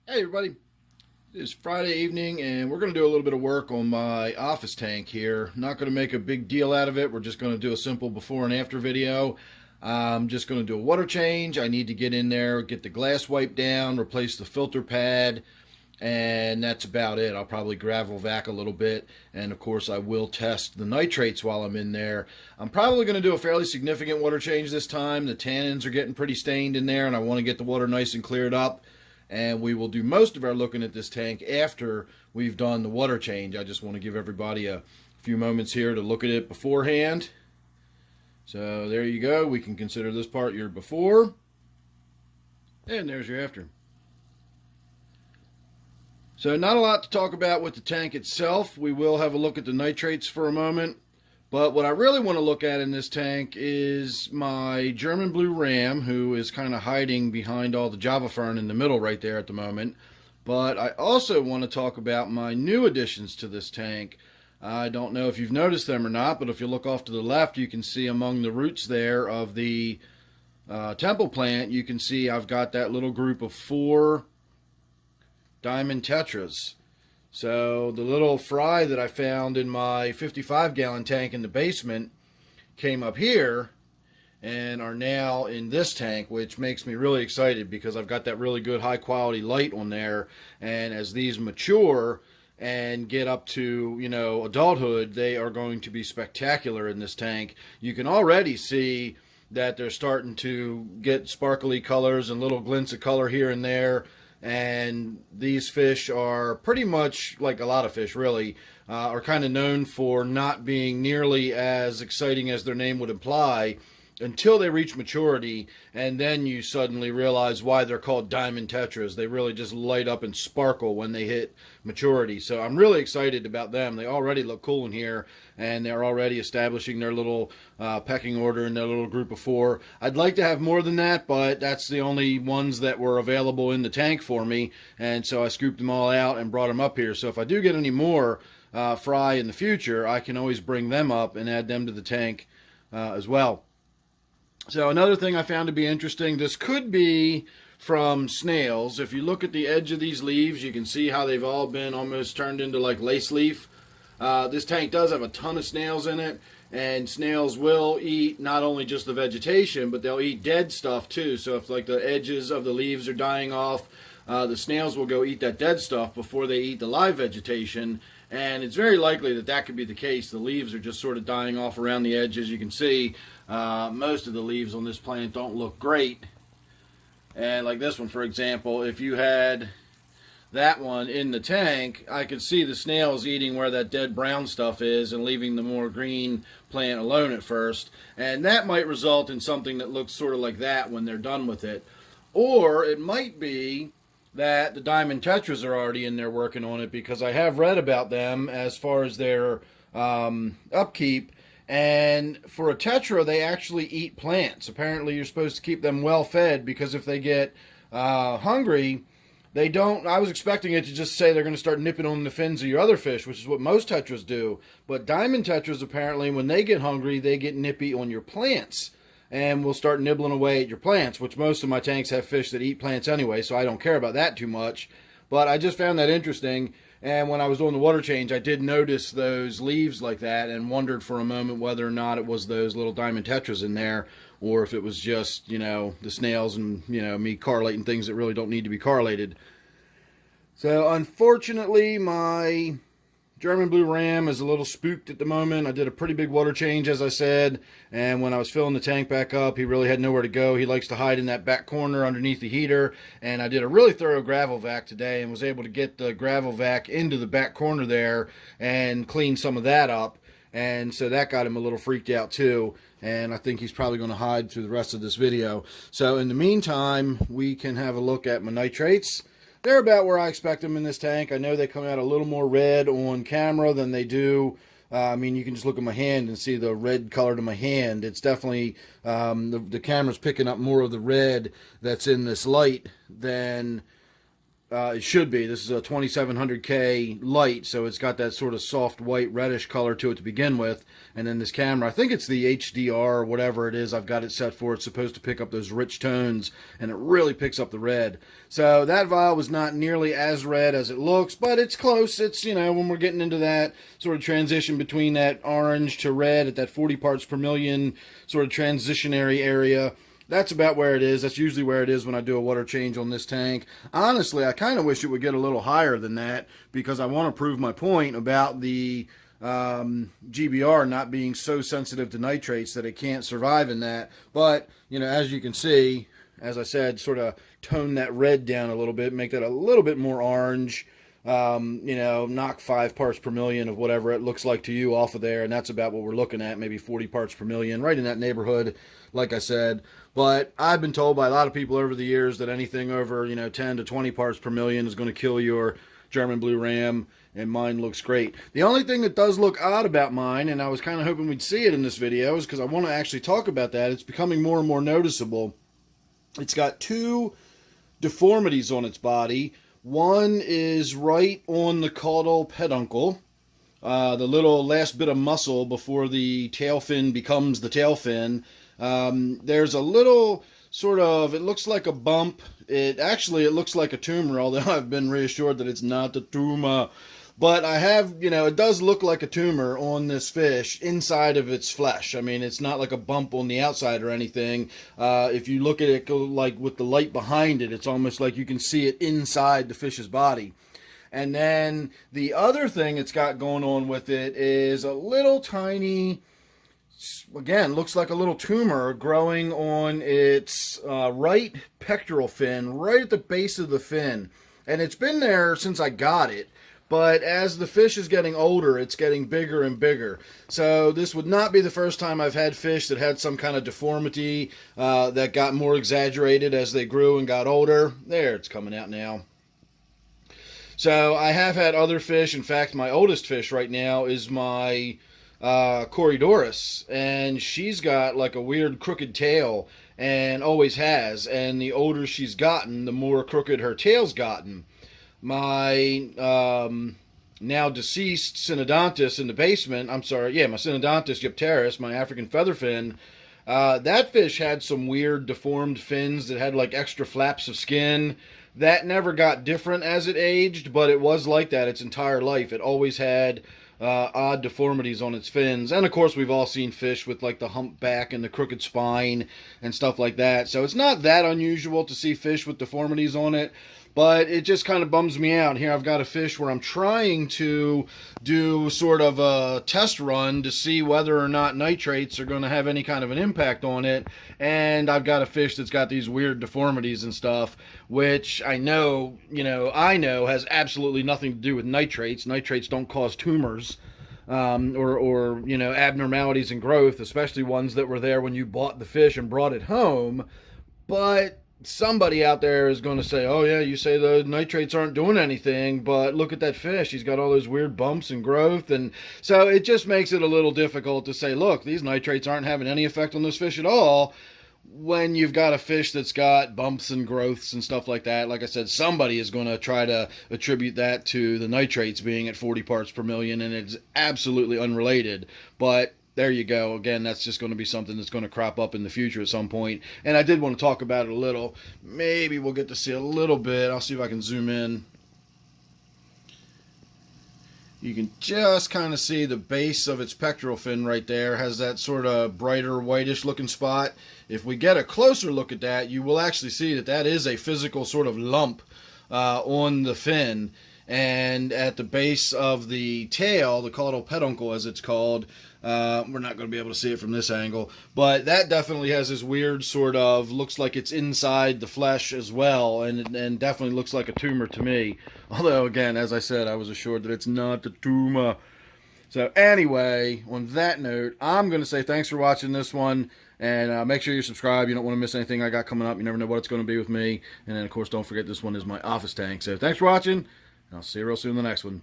Hey everybody, it's Friday evening and we're going to do a little bit of work on my office tank here. Not going to make a big deal out of it. We're just going to do a simple before and after video. I'm just going to do a water change. I need to get in there, get the glass wiped down, replace the filter pad, and that's about it. I'll probably gravel vac a little bit, and of course I will test the nitrates while I'm in there. I'm probably going to do a fairly significant water change this time. The tannins are getting pretty stained in there and I want to get the water nice and cleared up. And we will do most of our looking at this tank after we've done the water change. I just want to give everybody a few moments here to look at it beforehand. So there you go. We can consider this part your before. And there's your after. So not a lot to talk about with the tank itself. We will have a look at the nitrates for a moment. But what I really want to look at in this tank is my German blue ram, who is kind of hiding behind all the Java fern in the middle right there at the moment. But I also want to talk about my new additions to this tank. I don't know if you've noticed them or not, but if you look off to the left, you can see among the roots there of the temple plant, you can see I've got that little group of 4 diamond tetras. So the little fry that I found in my 55-gallon tank in the basement came up here and are now in this tank, which makes me really excited because I've got that really good high-quality light on there. And as these mature and get up to, adulthood, they are going to be spectacular in this tank. You can already see that they're starting to get sparkly colors and little glints of color here and there. And these fish are pretty much, like a lot of fish really, are kind of known for not being nearly as exciting as their name would imply until they reach maturity, and then you suddenly realize why they're called diamond tetras. They really just light up and sparkle when they hit maturity. So I'm really excited about them. They already look cool in here, and they're already establishing their little pecking order in their little group of 4. I'd like to have more than that, but that's the only ones that were available in the tank for me, and so I scooped them all out and brought them up here. So if I do get any more fry in the future, I can always bring them up and add them to the tank as well. So another thing I found to be interesting, this could be from snails. If you look at the edge of these leaves, you can see how they've all been almost turned into like lace leaf. This tank does have a ton of snails in it, and snails will eat not only just the vegetation, but they'll eat dead stuff too. So if like the edges of the leaves are dying off, the snails will go eat that dead stuff before they eat the live vegetation. And it's very likely that that could be the case. The leaves are just sort of dying off around the edges. You can see most of the leaves on this plant don't look great. And like this one, for example, if you had that one in the tank, I could see the snails eating where that dead brown stuff is and leaving the more green plant alone at first. And that might result in something that looks sort of like that when they're done with it. Or it might be that the diamond tetras are already in there working on it, because I have read about them as far as their upkeep. And for a tetra, they actually eat plants. Apparently, you're supposed to keep them well fed, because if they get hungry, they don't. I was expecting it to just say they're going to start nipping on the fins of your other fish, which is what most tetras do. But diamond tetras, apparently, when they get hungry, they get nippy on your plants and will start nibbling away at your plants, which most of my tanks have fish that eat plants anyway, so I don't care about that too much. But I just found that interesting, and when I was doing the water change, I did notice those leaves like that and wondered for a moment whether or not it was those little diamond tetras in there, or if it was just, the snails and, me correlating things that really don't need to be correlated. So unfortunately, my German blue ram is a little spooked at the moment. I did a pretty big water change, as I said, and when I was filling the tank back up, he really had nowhere to go. He likes to hide in that back corner underneath the heater, and I did a really thorough gravel vac today and was able to get the gravel vac into the back corner there and clean some of that up, and so that got him a little freaked out too, and I think he's probably going to hide through the rest of this video. So in the meantime, we can have a look at my nitrates. They're about where I expect them in this tank. I know they come out a little more red on camera than they do. You can just look at my hand and see the red color to my hand. It's definitely, the camera's picking up more of the red that's in this light than It should be. This is a 2700K light, so it's got that sort of soft white reddish color to it to begin with. And then this camera, I think it's the HDR or whatever it is I've got it set for. It's supposed to pick up those rich tones, and it really picks up the red. So that vial was not nearly as red as it looks, but it's close. It's, you know, when we're getting into that sort of transition between that orange to red at that 40 parts per million sort of transitionary area, that's about where it is. That's usually where it is when I do a water change on this tank. Honestly, I kind of wish it would get a little higher than that, because I want to prove my point about the GBR not being so sensitive to nitrates that it can't survive in that. But, you know, as you can see, as I said, sort of tone that red down a little bit, make that a little bit more orange. You know, knock 5 parts per million of whatever it looks like to you off of there, and that's about what we're looking at, maybe 40 parts per million, right in that neighborhood, like I said. But I've been told by a lot of people over the years that anything over, you know, 10 to 20 parts per million is going to kill your German Blue Ram, and mine looks great. The only thing that does look odd about mine, and I was kind of hoping we'd see it in this video, is because I want to actually talk about that. It's becoming more and more noticeable. It's got 2 deformities on its body. One is right on the caudal peduncle, the little last bit of muscle before the tail fin becomes the tail fin. There's a little sort of, it looks like a bump. It looks like a tumor, although I've been reassured that it's not a tumor. But I have, you know, it does look like a tumor on this fish inside of its flesh. I mean, it's not like a bump on the outside or anything. If you look at it like with the light behind it, it's almost like you can see it inside the fish's body. And then the other thing it's got going on with it is a little tiny, again, looks like a little tumor growing on its right pectoral fin, right at the base of the fin. And it's been there since I got it. But as the fish is getting older, it's getting bigger and bigger. So this would not be the first time I've had fish that had some kind of deformity that got more exaggerated as they grew and got older. There, it's coming out now. So I have had other fish. In fact, my oldest fish right now is my Corydoras, and she's got like a weird crooked tail, and always has. And the older she's gotten, the more crooked her tail's gotten. My now deceased Synodontis in the basement, my Synodontis gypteris, my African featherfin, that fish had some weird deformed fins that had like extra flaps of skin. That never got different as it aged, but it was like that its entire life. It always had odd deformities on its fins. And of course, we've all seen fish with like the hump back and the crooked spine and stuff like that. So it's not that unusual to see fish with deformities on it. But it just kind of bums me out. Here I've got a fish where I'm trying to do sort of a test run to see whether or not nitrates are going to have any kind of an impact on it. And I've got a fish that's got these weird deformities and stuff, which I know has absolutely nothing to do with nitrates. Nitrates don't cause tumors. Or abnormalities in growth, especially ones that were there when you bought the fish and brought it home. But somebody out there is going to say, oh yeah, you say the nitrates aren't doing anything, but look at that fish, he's got all those weird bumps and growth. And so it just makes it a little difficult to say, look, these nitrates aren't having any effect on this fish at all, when you've got a fish that's got bumps and growths and stuff like that. Like I said, somebody is going to try to attribute that to the nitrates being at 40 parts per million, and it's absolutely unrelated. But there you go. Again, that's just going to be something that's going to crop up in the future at some point. And I did want to talk about it a little. Maybe we'll get to see a little bit. I'll see if I can zoom in. You can just kind of see the base of its pectoral fin right there. Has that sort of brighter whitish looking spot. If we get a closer look at that, you will actually see that that is a physical sort of lump on the fin. And at the base of the tail, the caudal peduncle as it's called, we're not going to be able to see it from this angle, but that definitely has this weird sort of, looks like it's inside the flesh as well, and definitely looks like a tumor to me. Although, again, as I said, I was assured that it's not a tumor. So anyway, on that note, I'm going to say thanks for watching this one, and make sure you subscribe. You don't want to miss anything I got coming up. You never know what it's going to be with me. And then, of course, don't forget this one is my office tank. So thanks for watching. I'll see you real soon in the next one.